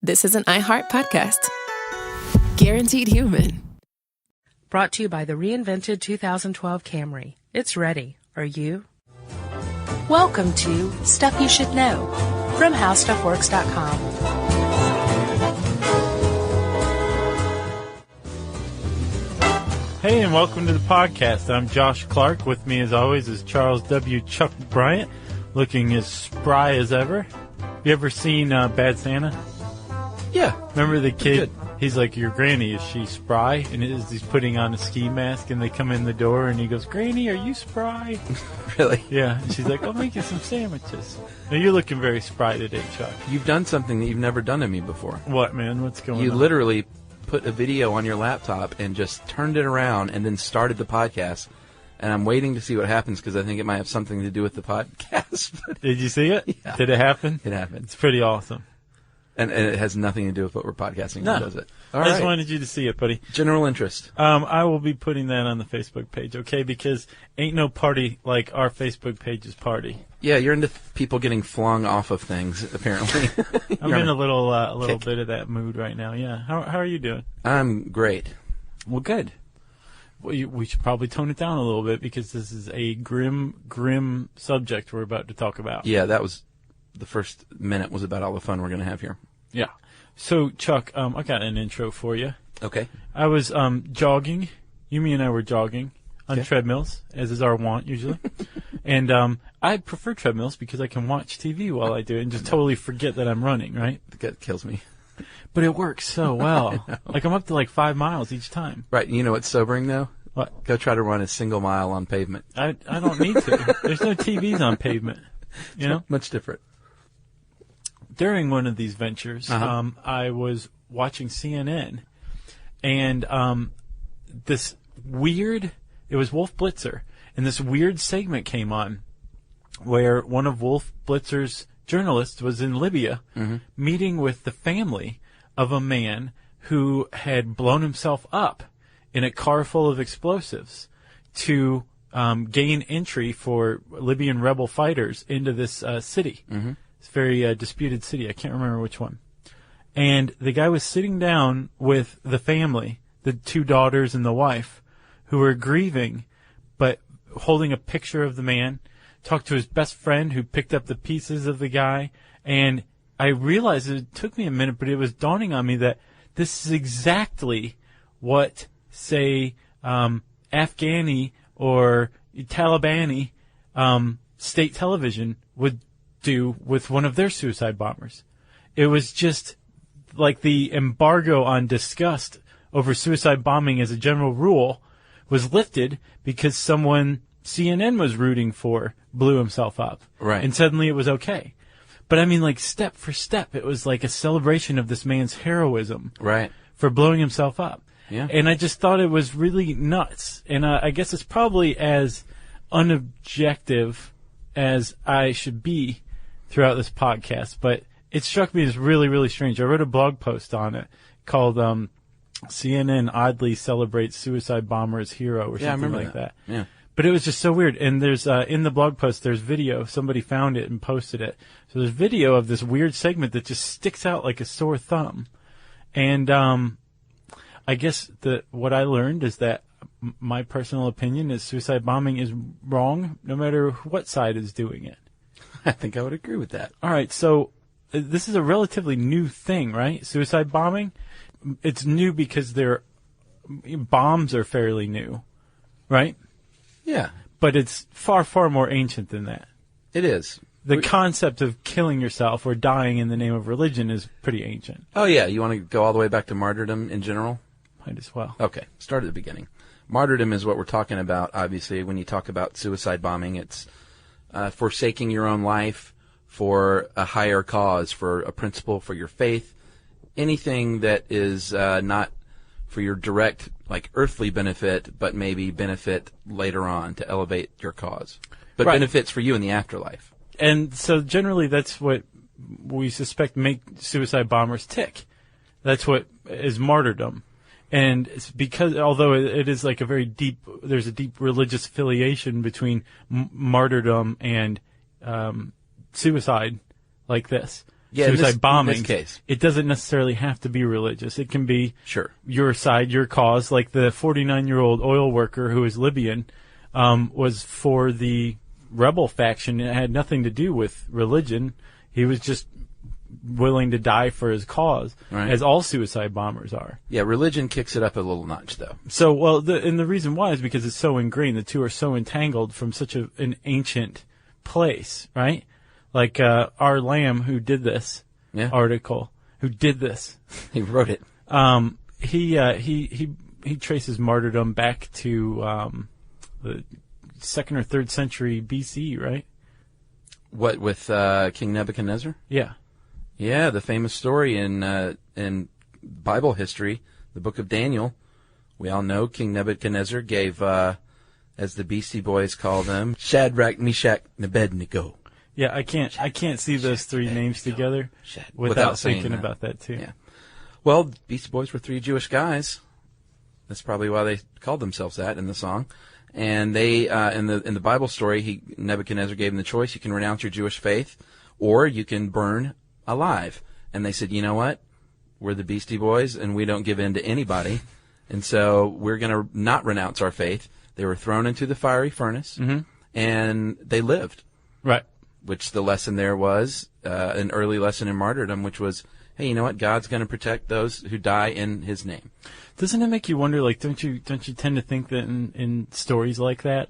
this is an iHeart podcast. Guaranteed human. Brought to you by the reinvented 2012 Camry. It's ready. Are you? Welcome to Stuff You Should Know from HowStuffWorks.com. Hey, and welcome to the podcast. I'm Josh Clark. With me, as always, is Charles W. Chuck Bryant, looking as spry as ever. You ever seen Bad Santa? Yeah. Remember the kid? He's like, your granny, is she spry? And he's putting on a ski mask, and they come in the door, and he goes, Granny, are you spry? Really? Yeah. And she's like, I'll make you some sandwiches. Now, you're looking very spry today, Chuck. You've done something that you've never done to me before. What, man? What's going on? You literally put a video on your laptop and just turned it around and then started the podcast. And I'm waiting to see what happens because I think it might have something to do with the podcast. Did you see it? Yeah. Did it happen? It happened. It's pretty awesome. And it has nothing to do with what we're podcasting on, does it? All I just right. wanted you to see it, buddy. General interest. I will be putting that on the Facebook page, okay? Because ain't no party like our Facebook page's party. Yeah, you're into people getting flung off of things, apparently. I'm in a little bit of that mood right now, yeah. How are you doing? I'm great. Well, good. Well, we should probably tone it down a little bit because this is a grim subject we're about to talk about. Yeah, that was the first minute was about all the fun we're going to have here. Yeah. So, Chuck, I got an intro for you. Okay. I was jogging. Yumi and I were jogging on treadmills, as is our wont usually. And I prefer treadmills because I can watch TV while I do it and just totally forget that I'm running, right? That kills me. But it works so well. Like, I'm up to like 5 miles each time. Right. You know what's sobering, though? What? Go try to run a single mile on pavement. I don't need to. There's no TVs on pavement. You know? Much different. During one of these ventures, I was watching CNN, and it was Wolf Blitzer, and this weird segment came on where one of Wolf Blitzer's journalists was in Libya meeting with the family of a man who had blown himself up in a car full of explosives to gain entry for Libyan rebel fighters into this city. It's a very disputed city. I can't remember which one. And the guy was sitting down with the family, the 2 daughters and the wife, who were grieving, but holding a picture of the man, talked to his best friend who picked up the pieces of the guy. And I realized it took me a minute, but it was dawning on me that this is exactly what, say, Afghani or Talibani state television would do with one of their suicide bombers. It was just like the embargo on disgust over suicide bombing as a general rule was lifted because someone CNN was rooting for blew himself up. Right. And suddenly it was okay. But I mean, like, step for step, it was like a celebration of this man's heroism. Right. For blowing himself up. Yeah. And I just thought it was really nuts. And I guess it's probably as unobjective as I should be throughout this podcast, but it struck me as really, really strange. I wrote a blog post on it called CNN Oddly Celebrates Suicide Bomber's Hero or something like that. Yeah. But it was just so weird. And there's in the blog post, there's video. Somebody found it and posted it. So there's video of this weird segment that just sticks out like a sore thumb. And I guess what I learned is that my personal opinion is suicide bombing is wrong no matter what side is doing it. I think I would agree with that. All right, so this is a relatively new thing, right? Suicide bombing. It's new because bombs are fairly new, right? Yeah. But it's far, far more ancient than that. It is. The concept of killing yourself or dying in the name of religion is pretty ancient. Oh, yeah. You want to go all the way back to martyrdom in general? Might as well. Okay. Start at the beginning. Martyrdom is what we're talking about, obviously. When you talk about suicide bombing, it's forsaking your own life for a higher cause, for a principle, for your faith, anything that is not for your direct, like, earthly benefit, but maybe benefit later on to elevate your cause. But benefits for you in the afterlife. And so generally that's what we suspect make suicide bombers tick. That's what is martyrdom. And it's because, although it is like there's a deep religious affiliation between martyrdom and suicide like this. suicide bombing. In this case. It doesn't necessarily have to be religious. It can be Sure. your side, your cause. Like the 49-year-old oil worker who is Libyan was for the rebel faction. It had nothing to do with religion. He was just willing to die for his cause, right, as all suicide bombers are. Yeah, religion kicks it up a little notch, though. So, well, and the reason why is because it's so ingrained. The two are so entangled from such an ancient place, right? Like R. Lamb, who did this article, who did this. He wrote it. He traces martyrdom back to the 2nd or 3rd century BC, right? What, with King Nebuchadnezzar? Yeah. Yeah, the famous story in Bible history, the book of Daniel. We all know King Nebuchadnezzar gave, as the Beastie Boys call them, Shadrach, Meshach, and Abednego. Yeah, I can't see those three names together without thinking about that too. Yeah. Well, Beastie Boys were 3 Jewish guys. That's probably why they called themselves that in the song. And they, in the Bible story, Nebuchadnezzar gave them the choice: you can renounce your Jewish faith, or you can burn alive. And they said, you know what? We're the Beastie Boys, and we don't give in to anybody, and so we're going to not renounce our faith. They were thrown into the fiery furnace, and they lived. Right. Which the lesson there was an early lesson in martyrdom, which was, hey, you know what? God's going to protect those who die in His name. Doesn't it make you wonder? Like, don't you tend to think that in stories like that,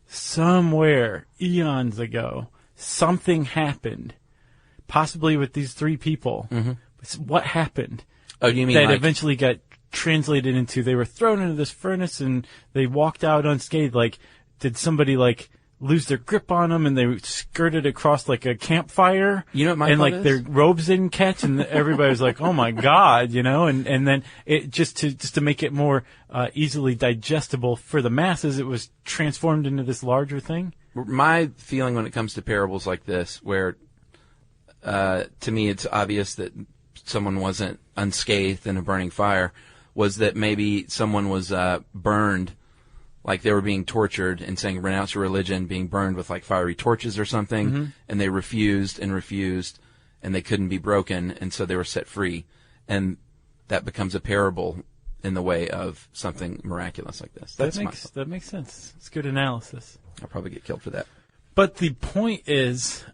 somewhere eons ago, something happened, possibly with these 3 people. What happened? Oh, you mean that like eventually got translated into they were thrown into this furnace and they walked out unscathed? Like, did somebody lose their grip on them and they skirted across like a campfire? You know what my and thought like is? their robes didn't catch and everybody was like, oh my God, and then it just to make it more easily digestible for the masses, it was transformed into this larger thing. My feeling when it comes to parables like this, where to me it's obvious that someone wasn't unscathed in a burning fire, was that maybe someone was burned, like they were being tortured and saying renounce your religion, being burned with like fiery torches or something, and they refused, and they couldn't be broken, and so they were set free. And that becomes a parable in the way of something miraculous like this. That makes sense. It's good analysis. I'll probably get killed for that. But the point is,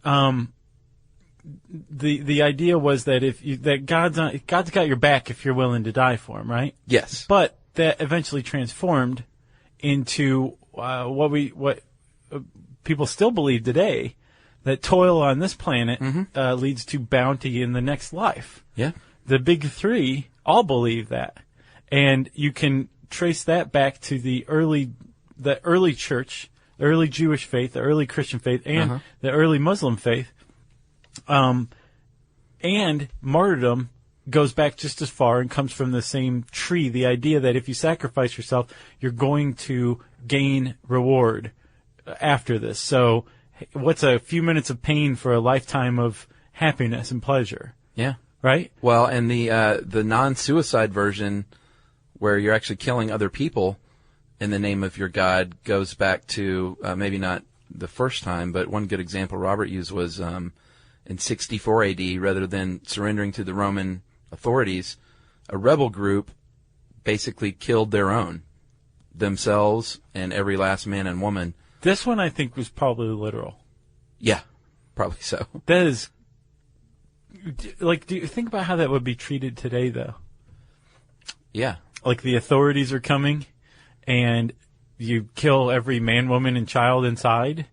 the idea was that God's got your back if you're willing to die for Him, right? Yes. But that eventually transformed into what people still believe today, that toil on this planet leads to bounty in the next life. Yeah. The big 3 all believe that, and you can trace that back to the early church, the early Jewish faith, the early Christian faith, and the early Muslim faith. And martyrdom goes back just as far and comes from the same tree. The idea that if you sacrifice yourself, you're going to gain reward after this. So what's a few minutes of pain for a lifetime of happiness and pleasure? Yeah. Right? Well, and the non-suicide version, where you're actually killing other people in the name of your God, goes back to maybe not the first time, but one good example Robert used was in 64 AD, rather than surrendering to the Roman authorities, a rebel group basically killed themselves and every last man and woman. This one I think was probably literal. Yeah, probably so. That is, like, do you think about how that would be treated today, though? Yeah. Like the authorities are coming and you kill every man, woman, and child inside.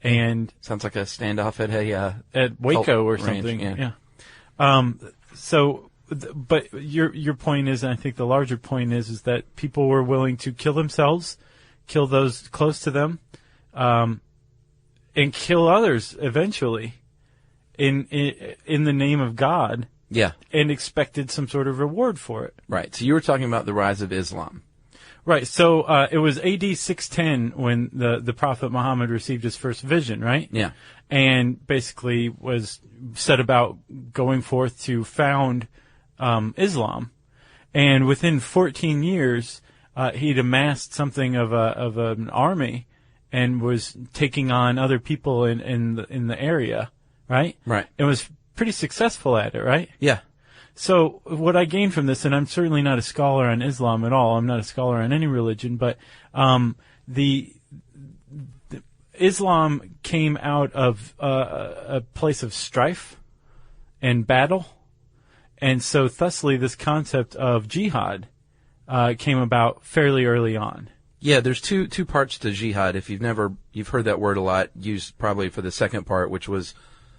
And sounds like a standoff at Waco or range, something. Yeah. But your point is, and I think the larger point is that people were willing to kill themselves, kill those close to them, and kill others eventually, in the name of God. Yeah. And expected some sort of reward for it. Right. So you were talking about the rise of Islam. Right. So it was AD 610 when the Prophet Muhammad received his first vision, right? Yeah. And basically was set about going forth to found Islam. And within 14 years, he'd amassed something of an army and was taking on other people in the area, right? Right. It was pretty successful at it, right? Yeah. So what I gained from this, and I'm certainly not a scholar on Islam at all. I'm not a scholar on any religion, but the Islam came out of a place of strife and battle, and so thusly this concept of jihad came about fairly early on. Yeah, there's two parts to jihad. If you've heard that word a lot, used probably for the second part, which was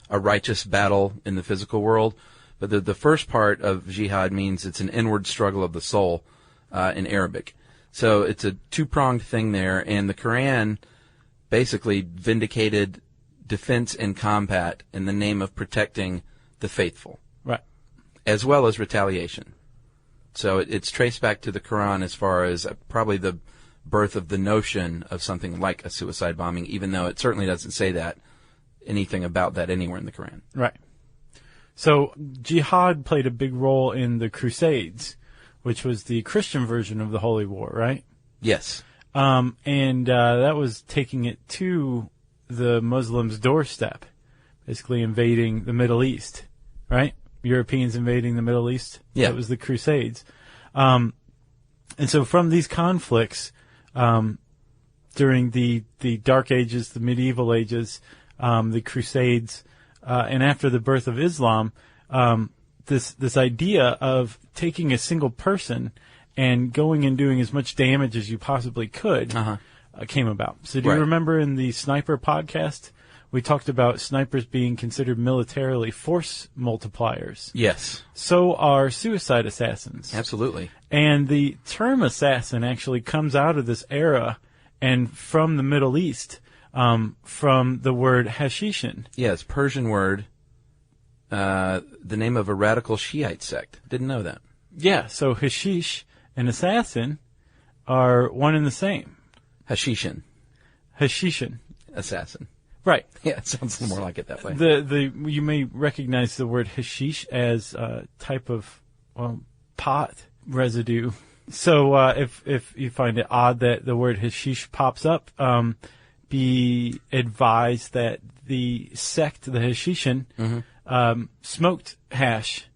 a righteous battle in the physical world. But the first part of jihad means it's an inward struggle of the soul in Arabic. So it's a two-pronged thing there, and the Quran basically vindicated defense and combat in the name of protecting the faithful. Right. As well as retaliation. So it's traced back to the Quran as far as probably the birth of the notion of something like a suicide bombing, even though it certainly doesn't say anything about that anywhere in the Quran. Right. So jihad played a big role in the Crusades, which was the Christian version of the Holy War, right? Yes. And that was taking it to the Muslims' doorstep, basically invading the Middle East, right? Europeans invading the Middle East. Yeah. That was the Crusades. And so from these conflicts, during the Dark Ages, the Medieval Ages, the Crusades, and after the birth of Islam, this idea of taking a single person and going and doing as much damage as you possibly could came about. So do you remember in the Sniper podcast, we talked about snipers being considered militarily force multipliers? Yes. So are suicide assassins. Absolutely. And the term assassin actually comes out of this era and from the Middle East, from the word hashishin. Yeah, it's a Persian word, the name of a radical Shiite sect. Didn't know that. Yeah, so hashish and assassin are one and the same. Hashishin. Hashishin. Assassin. Right. Yeah, it sounds more like it that way. You may recognize the word hashish as a type of pot residue. So if you find it odd that the word hashish pops up, be advised that the sect, the Hashishin, smoked hash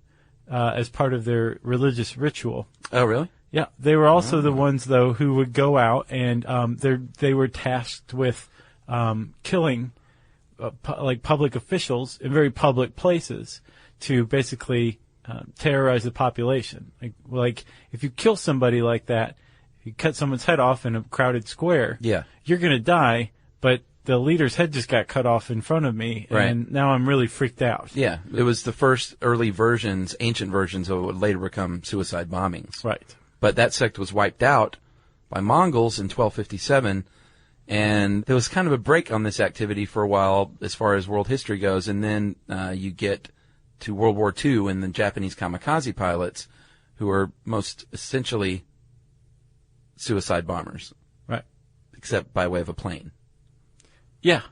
as part of their religious ritual. Oh, really? Yeah. They were also the ones, though, who would go out and they were tasked with killing like public officials in very public places to basically terrorize the population. Like if you kill somebody like that, you cut someone's head off in a crowded square, you're going to die, but the leader's head just got cut off in front of me, and now I'm really freaked out. Yeah, it was the first early versions, ancient versions of what would later become suicide bombings. Right. But that sect was wiped out by Mongols in 1257, and there was kind of a break on this activity for a while as far as world history goes, and then you get to World War II and the Japanese kamikaze pilots, who were most essentially suicide bombers. Right. Except by way of a plane. Yeah.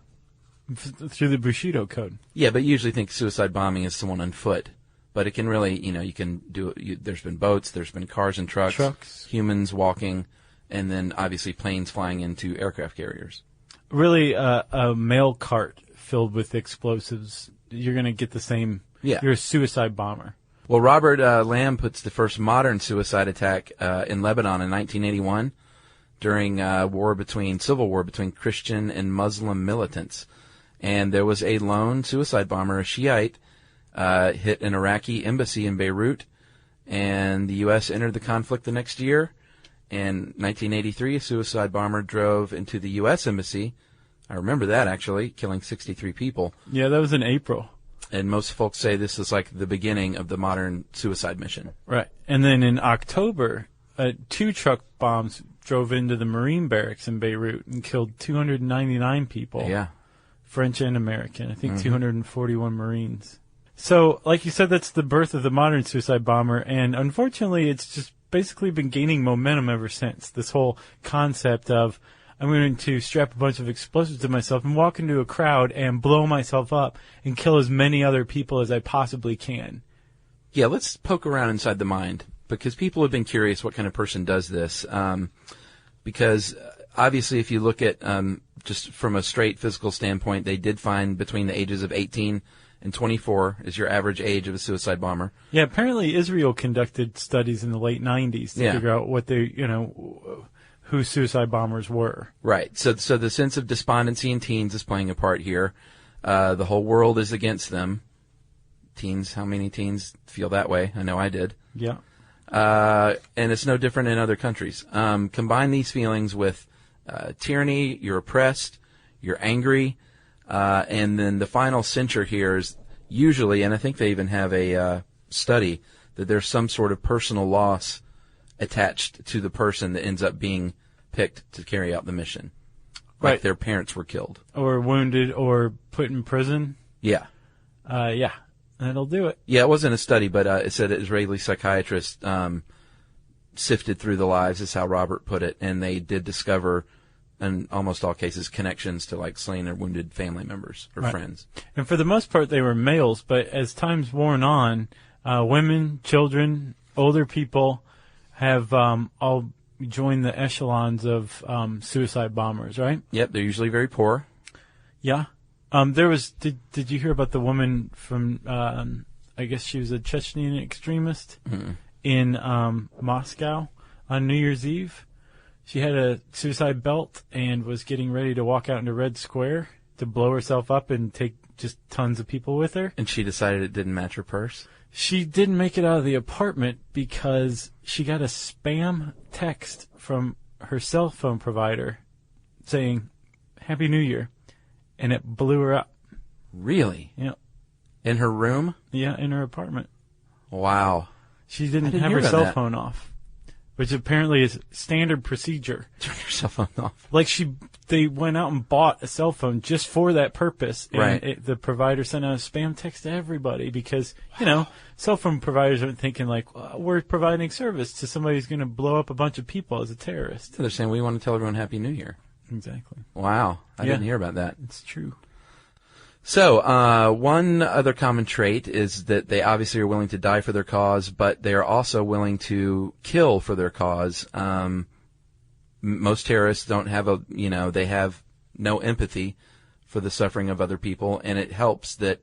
Through the Bushido Code. Yeah, but you usually think suicide bombing is someone on foot. But it can really, you can do it. There's been boats, there's been cars and trucks, humans walking, and then obviously planes flying into aircraft carriers. Really, a mail cart filled with explosives, you're going to get the same. Yeah. You're a suicide bomber. Well, Robert Lamb puts the first modern suicide attack in Lebanon in 1981 during civil war between Christian and Muslim militants. And there was a lone suicide bomber, a Shiite, hit an Iraqi embassy in Beirut, and the U.S. entered the conflict the next year. In 1983, a suicide bomber drove into the U.S. embassy. I remember that, actually, killing 63 people. Yeah, that was in April. And most folks say this is like the beginning of the modern suicide mission. Right. And then in October, 2 truck bombs drove into the Marine barracks in Beirut and killed 299 people. Yeah. French and American. I think 241 Marines. So, like you said, that's the birth of the modern suicide bomber, and unfortunately it's just basically been gaining momentum ever since. This whole concept of, I'm going to strap a bunch of explosives to myself and walk into a crowd and blow myself up and kill as many other people as I possibly can. Yeah, let's poke around inside the mind, because people have been curious what kind of person does this. Because obviously if you look at just from a straight physical standpoint, they did find between the ages of 18 and 24 is your average age of a suicide bomber. Yeah, apparently Israel conducted studies in the late 90s to figure out what they, who suicide bombers were. Right. So the sense of despondency in teens is playing a part here. The whole world is against them. Teens, how many teens feel that way? I know I did. Yeah. And it's no different in other countries. Combine these feelings with tyranny, you're oppressed, you're angry, and then the final censure here is usually, and I think they even have a study, that there's some sort of personal loss attached to the person that ends up being picked to carry out the mission. Like Right. their parents were killed. Or wounded or put in prison. Yeah. Yeah, that'll do it. Yeah, it wasn't a study, but it said Israeli psychiatrists sifted through the lives, is how Robert put it, and they did discover, in almost all cases, connections to like slain or wounded family members or Right. friends. And for the most part, they were males, but as time's worn on, women, children, older people have all joined the echelons of suicide bombers, right? Yep, they're usually very poor. Yeah. There was. Did you hear about the woman from? I guess she was a Chechen extremist in Moscow on New Year's Eve. She had a suicide belt and was getting ready to walk out into Red Square to blow herself up and take just tons of people with her. And she decided it didn't match her purse. She didn't make it out of the apartment because she got a spam text from her cell phone provider saying, "Happy New Year." And it blew her up. Really? Yeah. In her room? Yeah, in her apartment. Wow. She didn't hear have her about cell that. phone off, which apparently is standard procedure. Turn your cell phone off. Like they went out and bought a cell phone just for that purpose. And Right. the provider sent out a spam text to everybody because, cell phone providers aren't thinking like, well, we're providing service to somebody who's going to blow up a bunch of people as a terrorist. So they're saying, we want to tell everyone Happy New Year. Exactly. Wow. I Yeah. didn't hear about that. It's true. So, one other common trait is that they obviously are willing to die for their cause, but they are also willing to kill for their cause. Most terrorists don't have they have no empathy for the suffering of other people, and it helps that,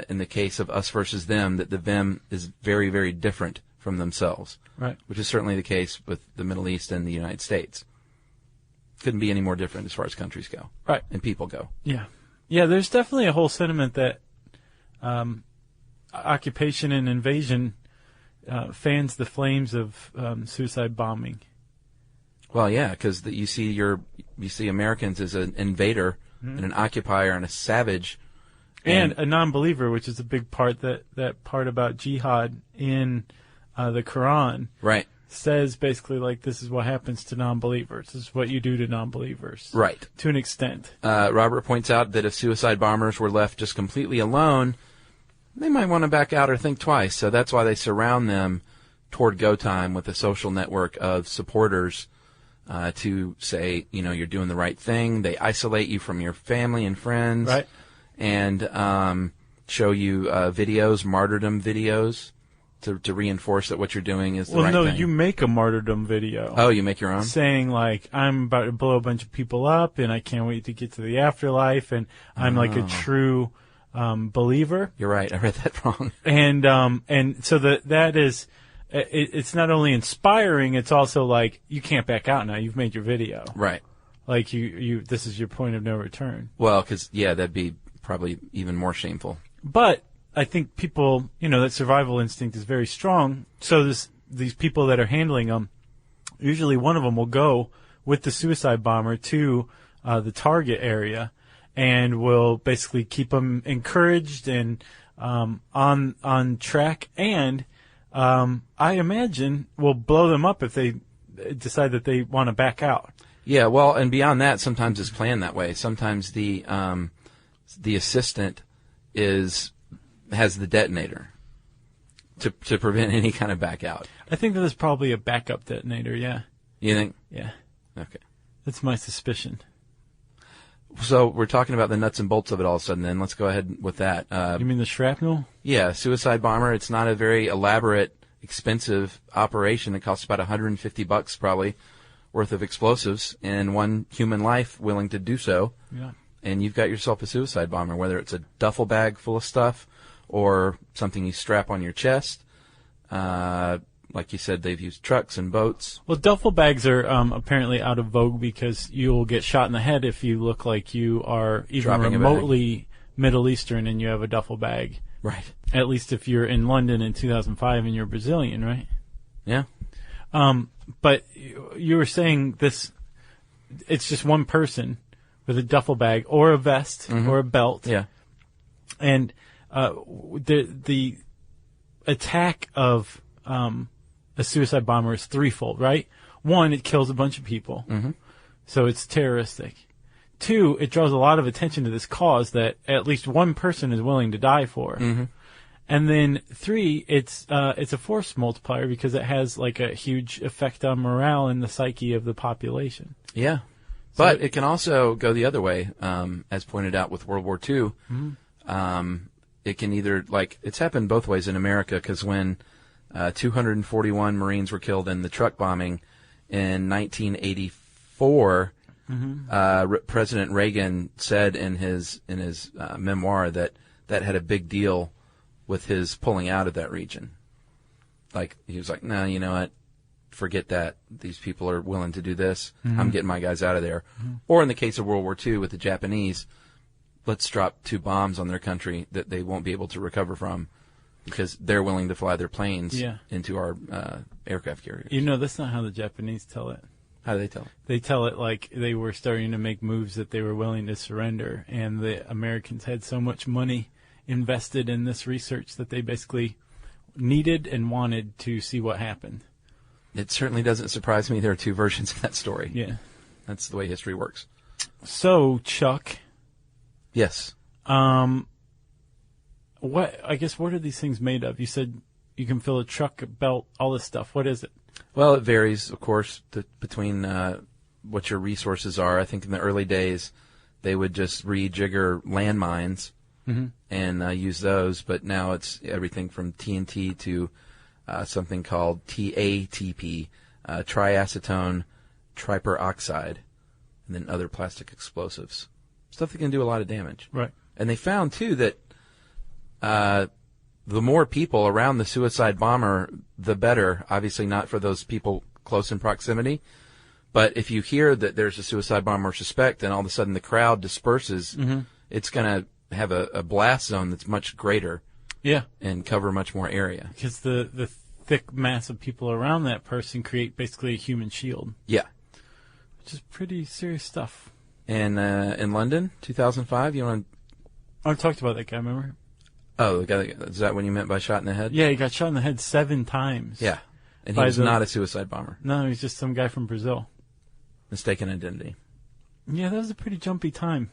in the case of us versus them, that the them is very, very different from themselves. Right. Which is certainly the case with the Middle East and the United States. Couldn't be any more different as far as countries go. Right. And people go. Yeah. Yeah, there's definitely a whole sentiment that occupation and invasion fans the flames of suicide bombing. Well, yeah, because you see Americans as an invader and an occupier and a savage. And a non-believer, which is a big part, that part about jihad in the Quran. Right. Says basically like this is what happens to non-believers. This is what you do to non-believers. Right. To an extent. Robert points out that if suicide bombers were left just completely alone, they might want to back out or think twice. So that's why they surround them toward go time with a social network of supporters to say, you're doing the right thing. They isolate you from your family and friends. Right. And show you videos, martyrdom videos. To reinforce that what you're doing is the right thing. Well, no, you make a martyrdom video. Oh, you make your own? Saying, like, I'm about to blow a bunch of people up, and I can't wait to get to the afterlife, and I'm like a true believer. You're right. I read that wrong. And so that is, it's not only inspiring, it's also like, you can't back out now. You've made your video. Right. Like, this is your point of no return. Well, because, that'd be probably even more shameful. But I think people, that survival instinct is very strong. So these people that are handling them, usually one of them will go with the suicide bomber to the target area and will basically keep them encouraged and on track. And I imagine will blow them up if they decide that they want to back out. Yeah, well, and beyond that, sometimes it's planned that way. Sometimes the assistant has the detonator to prevent any kind of back out. I think that is probably a backup detonator, yeah. You think? Yeah. Okay. That's my suspicion. So we're talking about the nuts and bolts of it all of a sudden, then. Let's go ahead with that. You mean the shrapnel? Yeah, suicide bomber. It's not a very elaborate, expensive operation. It costs about $150 probably worth of explosives and one human life willing to do so. Yeah. and you've got yourself a suicide bomber, whether it's a duffel bag full of stuff or something you strap on your chest. Like you said, they've used trucks and boats. Well, duffel bags are apparently out of vogue because you'll get shot in the head if you look like you are even Dropping a remotely Middle Eastern and you have a duffel bag. Right. At least if you're in London in 2005 and you're Brazilian, right? Yeah. But you were saying this, it's just one person with a duffel bag or a vest or a belt. Yeah. And the attack of a suicide bomber is threefold, right? One, it kills a bunch of people. So it's terroristic. Two, it draws a lot of attention to this cause that at least one person is willing to die for. And then three, it's a force multiplier because it has like a huge effect on morale and the psyche of the population. Yeah. But it can also go the other way, as pointed out with World War II. It can either, like, it's happened both ways in America, because when 241 Marines were killed in the truck bombing in 1984, President Reagan said in his memoir that had a big deal with his pulling out of that region. Like, he was like, no, you know what? Forget that. These people are willing to do this. I'm getting my guys out of there. Or in the case of World War II with the Japanese, let's drop 2 bombs on their country that they won't be able to recover from because they're willing to fly their planes into our aircraft carriers. You know, that's not how the Japanese tell it. How do they tell it? They tell it like they were starting to make moves that they were willing to surrender, and the Americans had so much money invested in this research that they basically needed and wanted to see what happened. It certainly doesn't surprise me there are 2 versions of that story. Yeah. That's the way history works. So, Chuck. Yes. What are these things made of? You said you can fill a truck, a belt, all this stuff. What is it? Well, it varies, of course, between what your resources are. I think in the early days, they would just rejigger landmines and use those. But now it's everything from TNT to something called TATP, triacetone triperoxide, and then other plastic explosives. Stuff that can do a lot of damage. Right. And they found, too, that the more people around the suicide bomber, the better. Obviously not for those people close in proximity. But if you hear that there's a suicide bomber suspect and all of a sudden the crowd disperses, it's going to have a blast zone that's much greater. Yeah. And cover much more area. Because the thick mass of people around that person create basically a human shield. Yeah. Which is pretty serious stuff. And in London, 2005, you want to... I've talked about that guy, remember? Oh, the guy, is that what you meant by shot in the head? Yeah, he got shot in the head 7 times. Yeah. And he was not a suicide bomber. No, he's just some guy from Brazil. Mistaken identity. Yeah, that was a pretty jumpy time,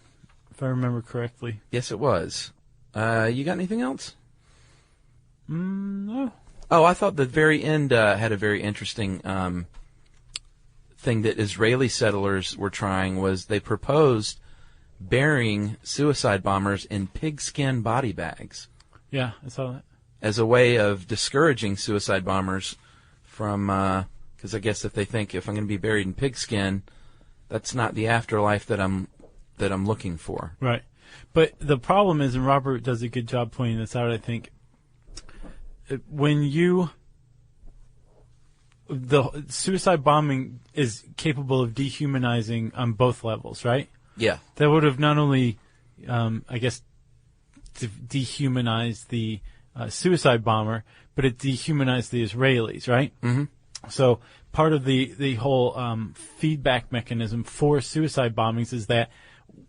if I remember correctly. Yes, it was. You got anything else? No. Oh, I thought the very end had a very interesting thing that Israeli settlers were trying was they proposed burying suicide bombers in pigskin body bags. Yeah, I saw that. As a way of discouraging suicide bombers from, because I guess if they think if I'm going to be buried in pigskin, that's not the afterlife that I'm looking for. Right. But the problem is, and Robert does a good job pointing this out, I think, when the suicide bombing is capable of dehumanizing on both levels, right? Yeah. That would have not only, dehumanized the suicide bomber, but it dehumanized the Israelis, right? Mm-hmm. So part of the whole feedback mechanism for suicide bombings is that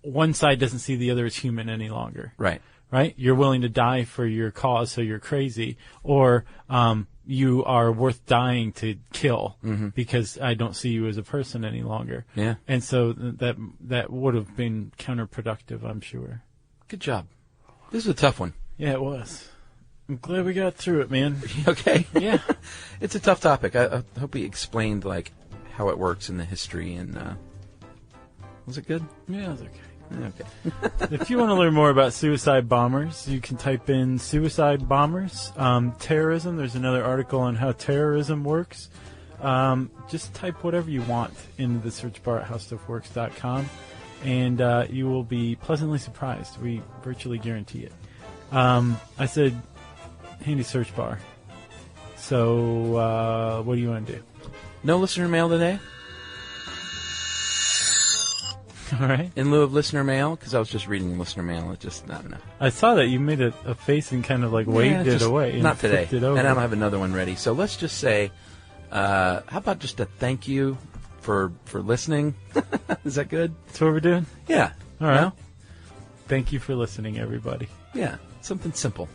one side doesn't see the other as human any longer. Right. Right? You're willing to die for your cause, so you're crazy. Or you are worth dying to kill because I don't see you as a person any longer. Yeah. And so that would have been counterproductive, I'm sure. Good job. This is a tough one. Yeah, it was. I'm glad we got through it, man. Okay. Yeah. It's a tough topic. I hope we explained how it works in the history and was it good? Yeah, it was okay. Okay. If you want to learn more about suicide bombers, you can type in suicide bombers, terrorism. There's another article on how terrorism works. Just type whatever you want into the search bar at howstuffworks.com. and you will be pleasantly surprised. We virtually guarantee it. I said handy search bar. So what do you want to do? No listener mail today? All right. In lieu of listener mail, because I was just reading listener mail. It just, I don't know. I saw that you made a face and kind of like waved it away. And not today. It over. And I don't have another one ready. So let's just say, how about just a thank you for listening? Is that good? That's what we're doing? Yeah. All right. No? Thank you for listening, everybody. Yeah. Something simple.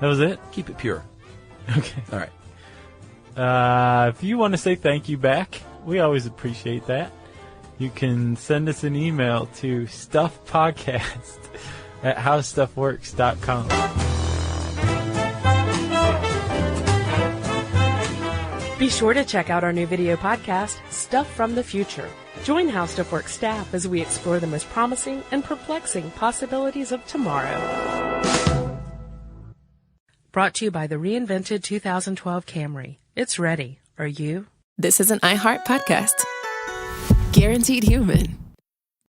That was it? Keep it pure. Okay. All right. If you want to say thank you back, we always appreciate that. You can send us an email to stuffpodcast@howstuffworks.com. Be sure to check out our new video podcast, Stuff from the Future. Join How Stuff Works staff as we explore the most promising and perplexing possibilities of tomorrow. Brought to you by the reinvented 2012 Camry. It's ready. Are you? This is an iHeart podcast. Guaranteed human.